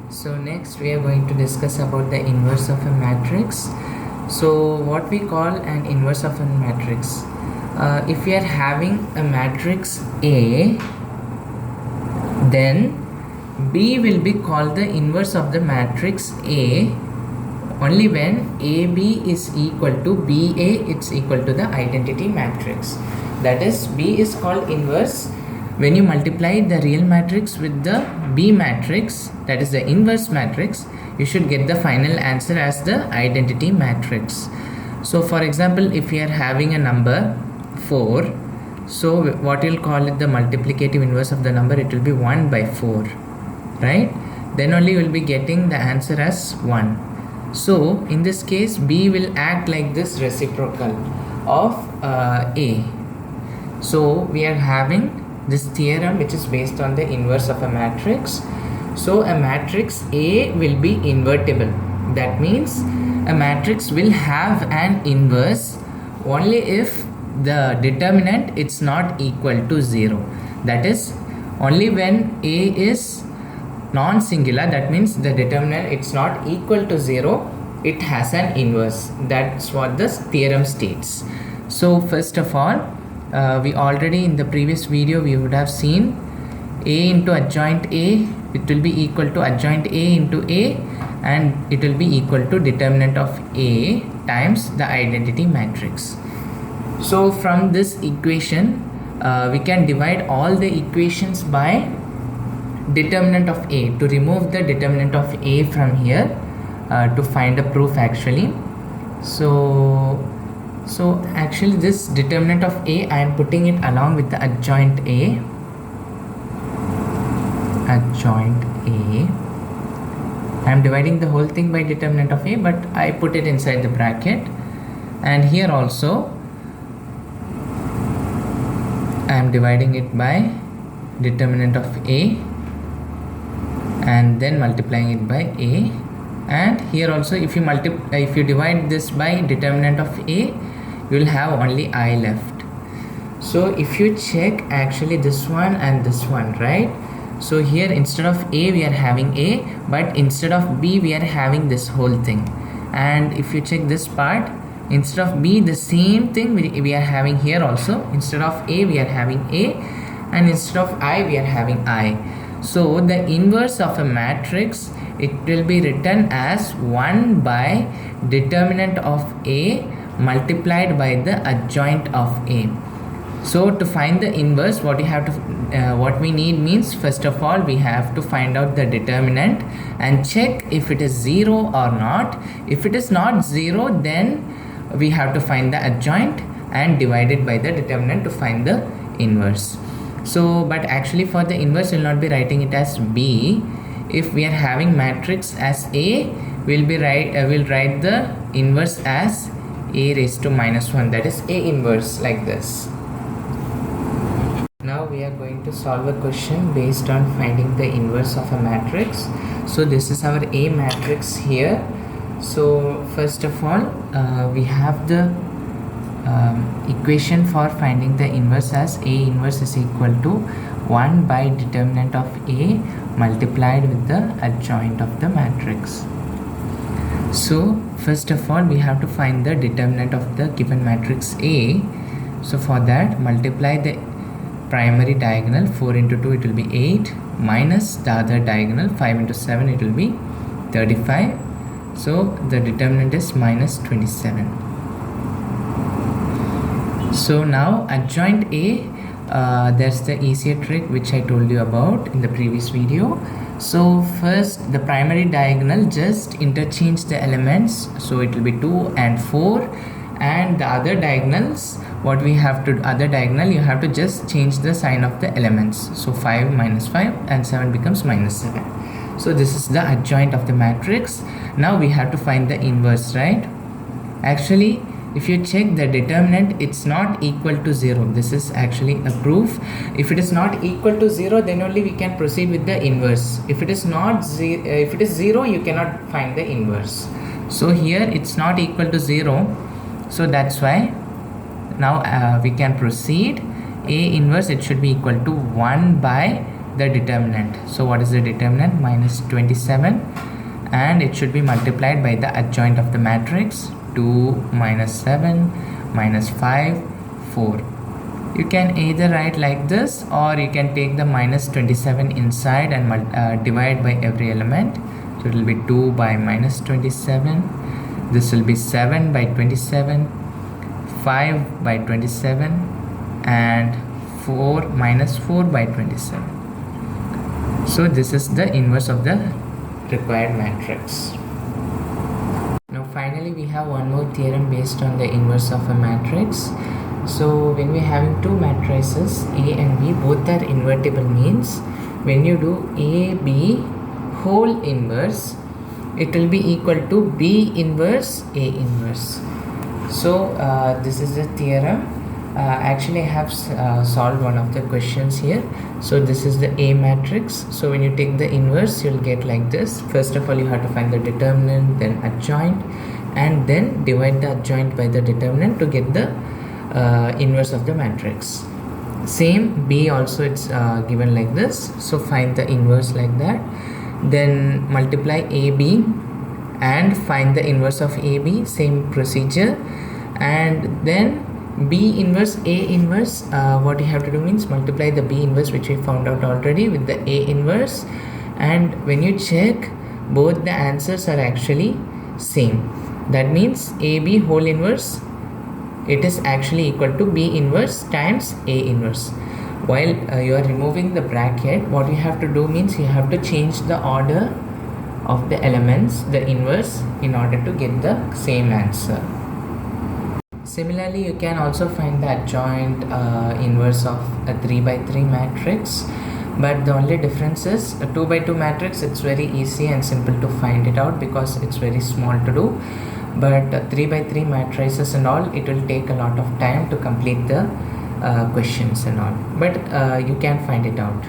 So next we are going to discuss about the inverse of a matrix. So what we call an inverse of a matrix, if we are having a matrix A, then B will be called the inverse of the matrix A only when AB is equal to BA, it's equal to the identity matrix. That is, B is called inverse when you multiply the real matrix with the B matrix, that is the inverse matrix, you should get the final answer as the identity matrix. So for example, if we are having a number 4, so what you'll call it the multiplicative inverse of the number, it will be 1 by 4, right? Then only you will be getting the answer as 1. So in this case, B will act like this reciprocal of A. So we are having this theorem which is based on the inverse of a matrix. So a matrix A will be invertible. That means a matrix will have an inverse only if the determinant it's not equal to 0. That is, only when A is non-singular, that means the determinant it's not equal to 0, it has an inverse. That's what this theorem states. So first of all, we already in the previous video we would have seen A into adjoint A, it will be equal to adjoint A into A, and it will be equal to determinant of A times the identity matrix. So from this equation we can divide all the equations by determinant of A to remove the determinant of A from here to find a proof actually. So actually this determinant of A, I am putting it along with the adjoint A. I am dividing the whole thing by determinant of A, but I put it inside the bracket. And here also I am dividing it by determinant of A and then multiplying it by A. And here also if you divide this by determinant of A, you will have only I left. So if you check actually this one and this one, right? So here instead of A we are having A, but instead of B we are having this whole thing. And if you check this part, instead of B the same thing we are having here also. Instead of A we are having A, and instead of I we are having I. So the inverse of a matrix, it will be written as 1 by determinant of A multiplied by the adjoint of A. So to find the inverse, what we need means, first of all we have to find out the determinant and check if it is 0 or not. If it is not 0, then we have to find the adjoint and divide it by the determinant to find the inverse. So but actually for the inverse we will not be writing it as B. If we are having matrix as A, we'll write the inverse as A raised to minus 1, that is A inverse, like this. Now we are going to solve a question based on finding the inverse of a matrix. So this is our A matrix here. So first of all we have the equation for finding the inverse as A inverse is equal to 1 by determinant of A multiplied with the adjoint of the matrix. So first of all we have to find the determinant of the given matrix A. So for that, multiply the primary diagonal, 4 into 2 it will be 8, minus the other diagonal, 5 into 7 it will be 35. So the determinant is minus 27. So now adjoint A, that's the easier trick which I told you about in the previous video. So first the primary diagonal, just interchange the elements, so it will be 2 and 4, and the other diagonals, what we have to other diagonal, you have to just change the sign of the elements. So 5 minus 5 and 7 becomes minus 7. So this is the adjoint of the matrix. Now we have to find the inverse, right? Actually if you check the determinant, it's not equal to 0. This is actually a proof. If it is not equal to 0, then only we can proceed with the inverse. If it is not if it is 0, you cannot find the inverse. So here it's not equal to 0, so that's why now we can proceed. A inverse, it should be equal to 1 by the determinant. So what is the determinant? Minus 27, and it should be multiplied by the adjoint of the matrix. 2 minus 7 minus 5 4. You can either write like this, or you can take the minus 27 inside and divide by every element. So it will be 2 by minus 27. This will be 7 by 27, 5 by 27, and 4 minus 4 by 27. So this is the inverse of the required matrix. Now finally we have one more theorem based on the inverse of a matrix. So when we are having two matrices A and B, both are invertible, means when you do AB whole inverse, it will be equal to B inverse A inverse. So this is the theorem. Actually I have solved one of the questions here. So this is the A matrix. So when you take the inverse, you'll get like this. First of all, you have to find the determinant, then adjoint, and then divide the adjoint by the determinant to get the inverse of the matrix. Same B also, it's given like this. So find the inverse like that, then multiply AB and find the inverse of AB. Same procedure. And then B inverse A inverse, what you have to do means multiply the B inverse, which we found out already, with the A inverse, and when you check, both the answers are actually same. That means AB whole inverse, it is actually equal to B inverse times A inverse. While you are removing the bracket, what you have to do means you have to change the order of the elements, the inverse, in order to get the same answer. Similarly, you can also find the adjoint inverse of a 3 by 3 matrix, but the only difference is a 2 by 2 matrix, it's very easy and simple to find it out because it's very small to do. But 3 by 3 matrices and all, it will take a lot of time to complete the questions and all, but you can find it out.